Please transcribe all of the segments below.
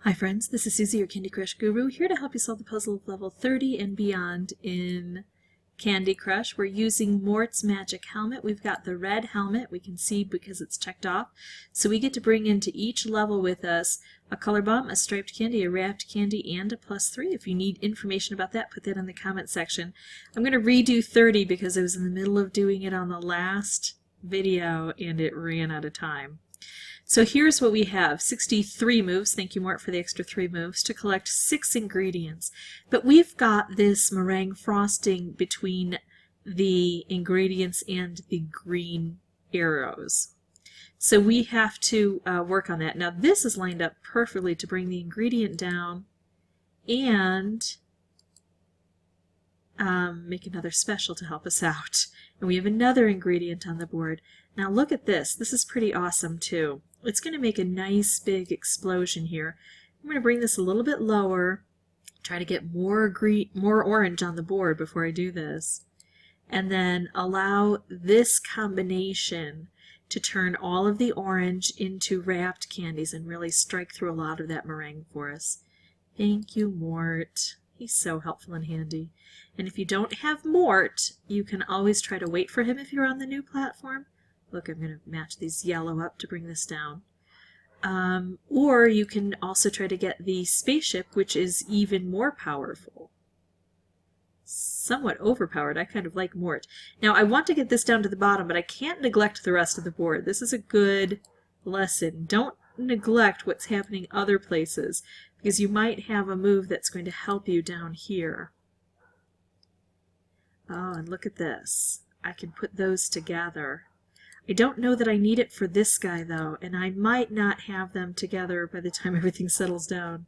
Hi friends, this is Susie, your Candy Crush guru, here to help you solve the puzzle of level 30 and beyond in Candy Crush. We're using Mort's Magic Helmet. We've got the red helmet, we can see because it's checked off. So we get to bring into each level with us a color bomb, a striped candy, a wrapped candy, and a +3. If you need information about that, put that in the comment section. I'm going to redo 30 because I was in the middle of doing it on the last video and it ran out of time. So here's what we have, 63 moves, thank you Mort for the extra 3 moves, to collect 6 ingredients. But we've got this meringue frosting between the ingredients and the green arrows. So we have to work on that. Now this is lined up perfectly to bring the ingredient down and make another special to help us out. And we have another ingredient on the board. Now look at this. This is pretty awesome too. It's going to make a nice big explosion here. I'm going to bring this a little bit lower, try to get more orange on the board before I do this, and then allow this combination to turn all of the orange into wrapped candies and really strike through a lot of that meringue for us. Thank you, Mort. He's so helpful and handy. And if you don't have Mort, you can always try to wait for him if you're on the new platform. Look, I'm going to match these yellow up to bring this down. Or you can also try to get the spaceship, which is even more powerful. Somewhat overpowered. I kind of like Mort. Now, I want to get this down to the bottom, but I can't neglect the rest of the board. This is a good lesson. Don't neglect what's happening other places, because you might have a move that's going to help you down here. Oh, and look at this. I can put those together. I don't know that I need it for this guy though, and I might not have them together by the time everything settles down.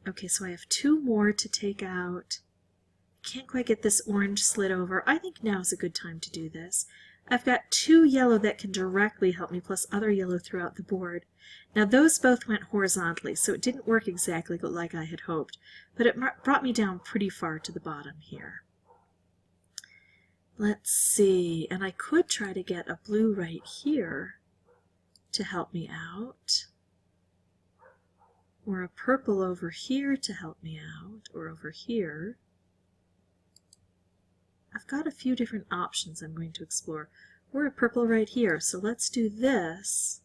Okay, so I have 2 more to take out. Can't quite get this orange slid over. I think now is a good time to do this. I've got 2 yellow that can directly help me, plus other yellow throughout the board. Now those both went horizontally, so it didn't work exactly like I had hoped, but it brought me down pretty far to the bottom here. Let's see, and I could try to get a blue right here to help me out, or a purple over here to help me out, or over here. I've got a few different options I'm going to explore. Or a purple right here, so let's do this.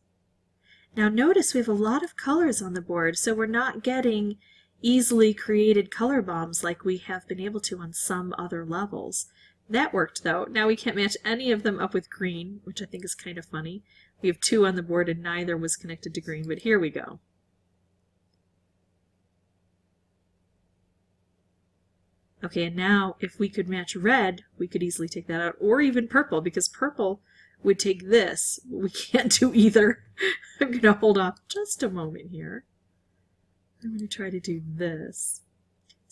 Now notice we have a lot of colors on the board, so we're not getting easily created color bombs like we have been able to on some other levels. That worked though. Now we can't match any of them up with green, which I think is kind of funny. We have 2 on the board and neither was connected to green, but here we go. Okay, and now if we could match red, we could easily take that out, or even purple, because purple would take this. We can't do either. I'm going to hold off just a moment here. I'm going to try to do this.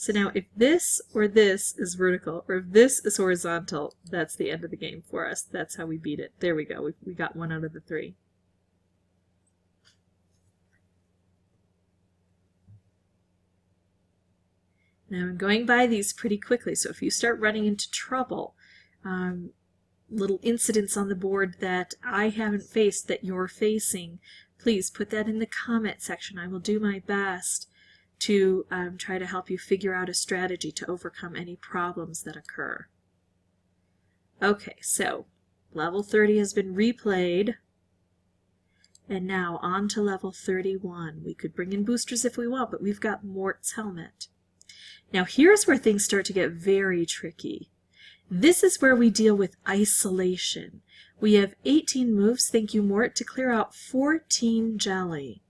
So now if this or this is vertical, or if this is horizontal, that's the end of the game for us. That's how we beat it. There we go. We got 1 out of the 3. Now I'm going by these pretty quickly, so if you start running into trouble, little incidents on the board that I haven't faced that you're facing, please put that in the comment section. I will do my best to try to help you figure out a strategy to overcome any problems that occur. Okay, so level 30 has been replayed, and now on to level 31. We could bring in boosters if we want, but we've got Mort's helmet. Now here's where things start to get very tricky. This is where we deal with isolation. We have 18 moves, thank you Mort, to clear out 14 jelly.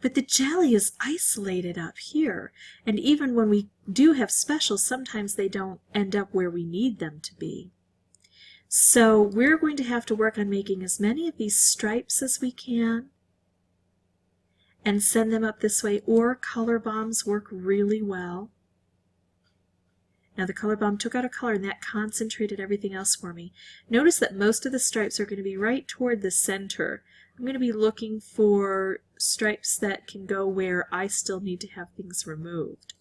But the jelly is isolated up here, and even when we do have specials, sometimes they don't end up where we need them to be. So we're going to have to work on making as many of these stripes as we can and send them up this way, or color bombs work really well. Now the color bomb took out a color and that concentrated everything else for me. Notice that most of the stripes are going to be right toward the center. I'm going to be looking for stripes that can go where I still need to have things removed.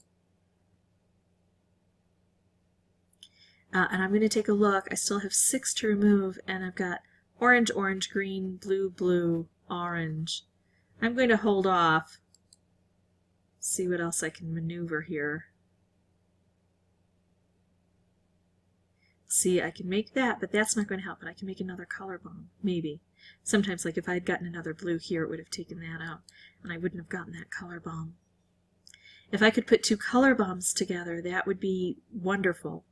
And I'm going to take a look. I still have 6 to remove, and I've got orange, orange, green, blue, blue, orange. I'm going to hold off see what else I can maneuver here. See, I can make that, but that's not going to help. But I can make another color bomb, maybe. Sometimes, like if I had gotten another blue here, it would have taken that out, and I wouldn't have gotten that color bomb. If I could put two color bombs together, that would be wonderful.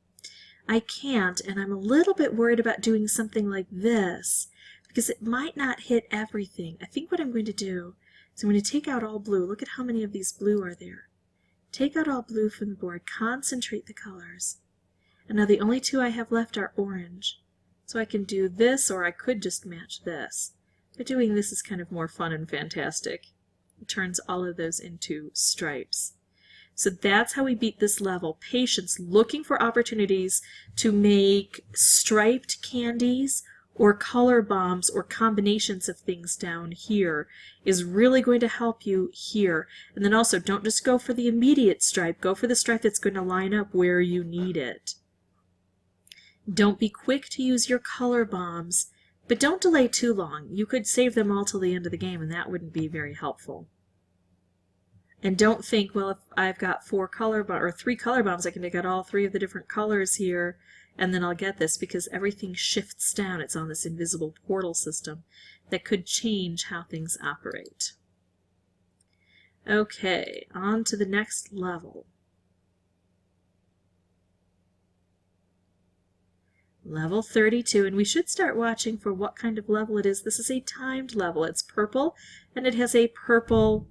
I can't, and I'm a little bit worried about doing something like this, because it might not hit everything. I think what I'm going to do is I'm going to take out all blue. Look at how many of these blue are there. Take out all blue from the board, concentrate the colors. And now the only two I have left are orange. So I can do this, or I could just match this. But doing this is kind of more fun and fantastic. It turns all of those into stripes. So that's how we beat this level. Patience, looking for opportunities to make striped candies or color bombs or combinations of things down here is really going to help you here. And then also, don't just go for the immediate stripe. Go for the stripe that's going to line up where you need it. Don't be quick to use your color bombs, but don't delay too long. You could save them all till the end of the game, and that wouldn't be very helpful. And don't think, well, if I've got 3 color bombs, I can take out all 3 of the different colors here, and then I'll get this, because everything shifts down. It's on this invisible portal system that could change how things operate. Okay, on to the next level. Level 32, and we should start watching for what kind of level it is. This is a timed level. It's purple, and it has a purple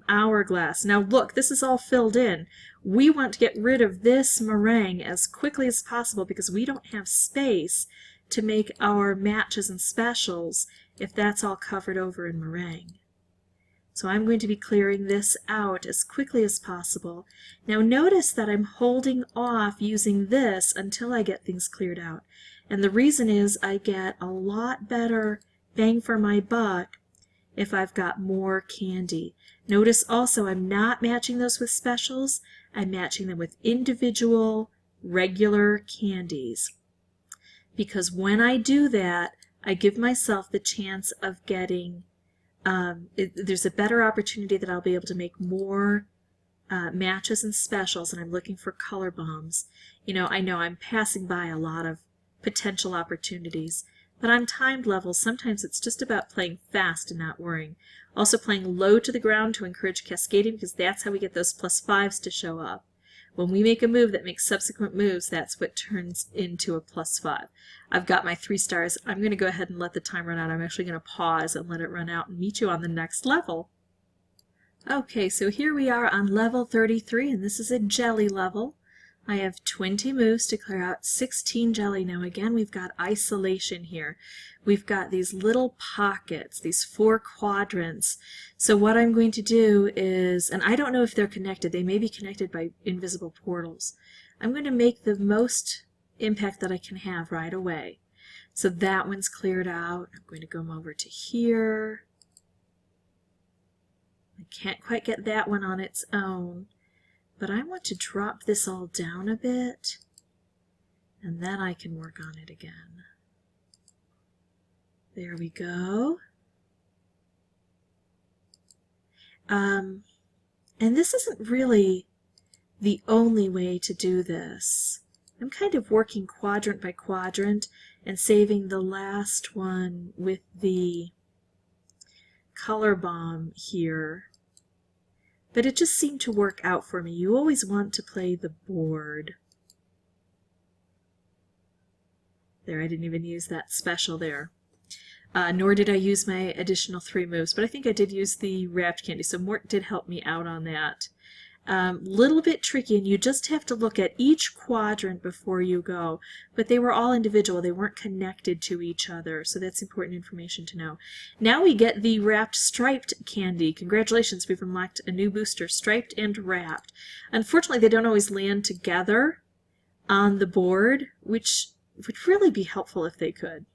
hourglass. Now look, this is all filled in. We want to get rid of this meringue as quickly as possible because we don't have space to make our matches and specials if that's all covered over in meringue. So I'm going to be clearing this out as quickly as possible. Now notice that I'm holding off using this until I get things cleared out. And the reason is I get a lot better bang for my buck if I've got more candy. Notice also I'm not matching those with specials. I'm matching them with individual regular candies. Because when I do that, I give myself the chance of getting there's a better opportunity that I'll be able to make more matches and specials, and I'm looking for color bombs. You know, I know I'm passing by a lot of potential opportunities, but on timed levels, sometimes it's just about playing fast and not worrying. Also playing low to the ground to encourage cascading, because that's how we get those +5s to show up. When we make a move that makes subsequent moves, that's what turns into a +5. I've got my 3 stars. I'm going to go ahead and let the time run out. I'm actually going to pause and let it run out and meet you on the next level. Okay, so here we are on level 33, and this is a jelly level. I have 20 moves to clear out 16 jelly. Now again, we've got isolation here. We've got these little pockets, these 4 quadrants. So what I'm going to do is, and I don't know if they're connected, they may be connected by invisible portals. I'm going to make the most impact that I can have right away. So that one's cleared out. I'm going to go over to here. I can't quite get that one on its own. But I want to drop this all down a bit, and then I can work on it again. There we go. And this isn't really the only way to do this. I'm kind of working quadrant by quadrant and saving the last one with the color bomb here. But it just seemed to work out for me. You always want to play the board. There, I didn't even use that special there. Nor did I use my additional 3 moves, but I think I did use the wrapped candy, so Mort did help me out on that. Little bit tricky, and you just have to look at each quadrant before you go, but they were all individual. They weren't connected to each other, so that's important information to know. Now we get the wrapped striped candy. Congratulations, we've unlocked a new booster, striped and wrapped. Unfortunately, they don't always land together on the board, which would really be helpful if they could.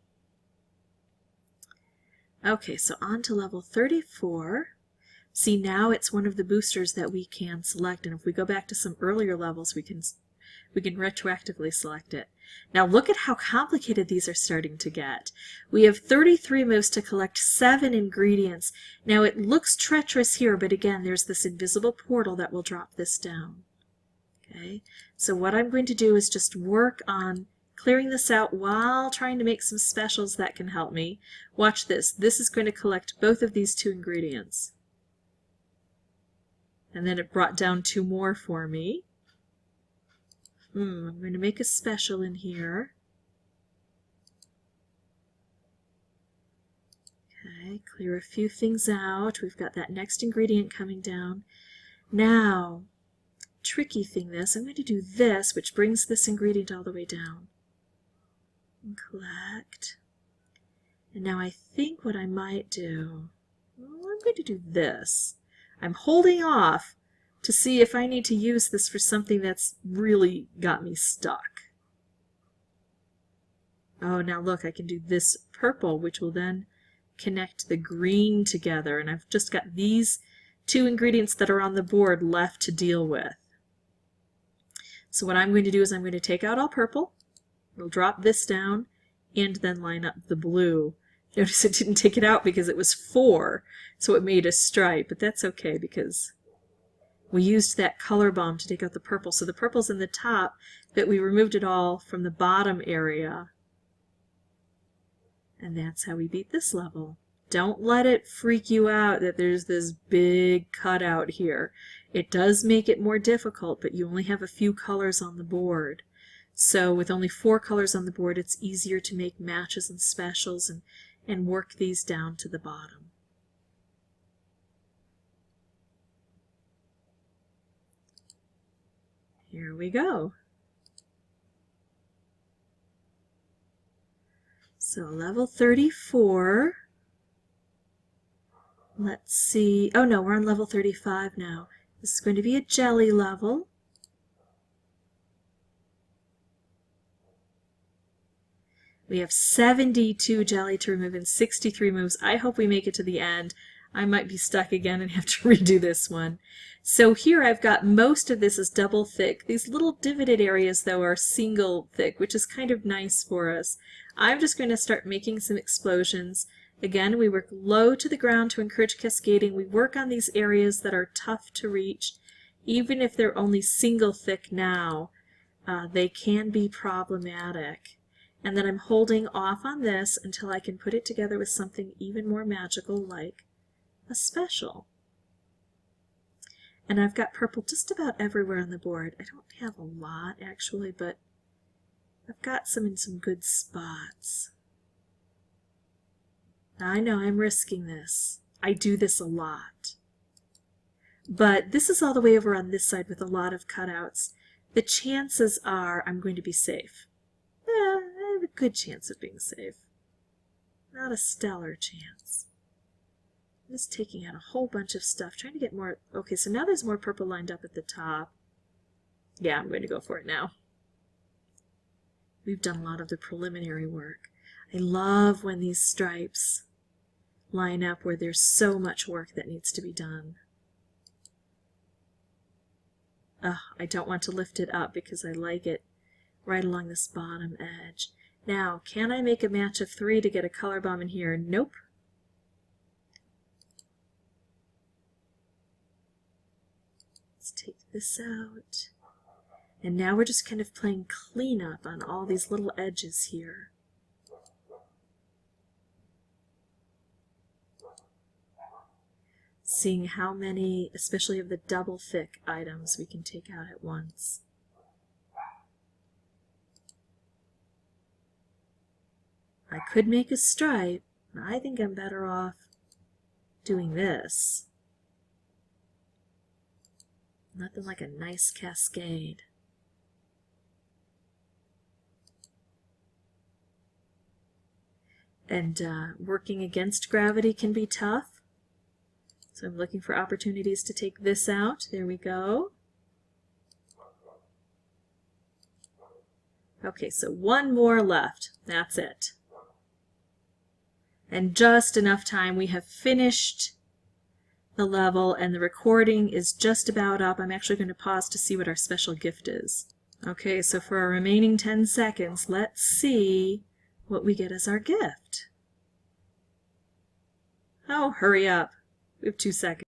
Okay, so on to level 34. See, now it's one of the boosters that we can select, and if we go back to some earlier levels, we can we can retroactively select it. Now look at how complicated these are starting to get. We have 33 moves to collect 7 ingredients. Now it looks treacherous here, but again, there's this invisible portal that will drop this down. Okay, so what I'm going to do is just work on clearing this out while trying to make some specials that can help me. Watch this. This is going to collect both of these 2 ingredients. And then it brought down 2 more for me. I'm going to make a special in here. Okay, clear a few things out. We've got that next ingredient coming down. Now, tricky thing this, I'm going to do this, which brings this ingredient all the way down. And collect. And now I think what I might do, well, I'm going to do this. I'm holding off to see if I need to use this for something that's really got me stuck. Oh, now look, I can do this purple, which will then connect the green together, and I've just got these 2 ingredients that are on the board left to deal with. So what I'm going to do is I'm going to take out all purple, we'll drop this down, and then line up the blue. Notice it didn't take it out because it was 4, so it made a stripe, but that's okay because we used that color bomb to take out the purple. So the purple's in the top, but we removed it all from the bottom area. And that's how we beat this level. Don't let it freak you out that there's this big cutout here. It does make it more difficult, but you only have a few colors on the board. So with only 4 colors on the board, it's easier to make matches and specials and work these down to the bottom. Here we go. So level 34. Let's see. Oh no, we're on level 35 now. This is going to be a jelly level. We have 72 jelly to remove and 63 moves. I hope we make it to the end. I might be stuck again and have to redo this one. So here I've got most of this is double thick. These little divoted areas, though, are single thick, which is kind of nice for us. I'm just going to start making some explosions. Again, we work low to the ground to encourage cascading. We work on these areas that are tough to reach. Even if they're only single thick now, they can be problematic. And then I'm holding off on this until I can put it together with something even more magical like a special. And I've got purple just about everywhere on the board. I don't have a lot actually, but I've got some in some good spots. Now, I know I'm risking this. I do this a lot. But this is all the way over on this side with a lot of cutouts. The chances are I'm going to be safe. I have a good chance of being safe. Not a stellar chance. I'm just taking out a whole bunch of stuff, trying to get more. Okay, so now there's more purple lined up at the top. Yeah, I'm going to go for it now. We've done a lot of the preliminary work. I love when these stripes line up where there's so much work that needs to be done. I don't want to lift it up because I like it right along this bottom edge. Now, can I make a match of 3 to get a color bomb in here? Nope. Let's take this out. And now we're just kind of playing cleanup on all these little edges here. Seeing how many, especially of the double thick items, we can take out at once. I could make a stripe. I think I'm better off doing this. Nothing like a nice cascade. And working against gravity can be tough. So I'm looking for opportunities to take this out. There we go. Okay, so one more left. That's it. And just enough time. We have finished the level and the recording is just about up. I'm actually going to pause to see what our special gift is. Okay, so for our remaining 10 seconds, let's see what we get as our gift. Oh, hurry up. We have 2 seconds.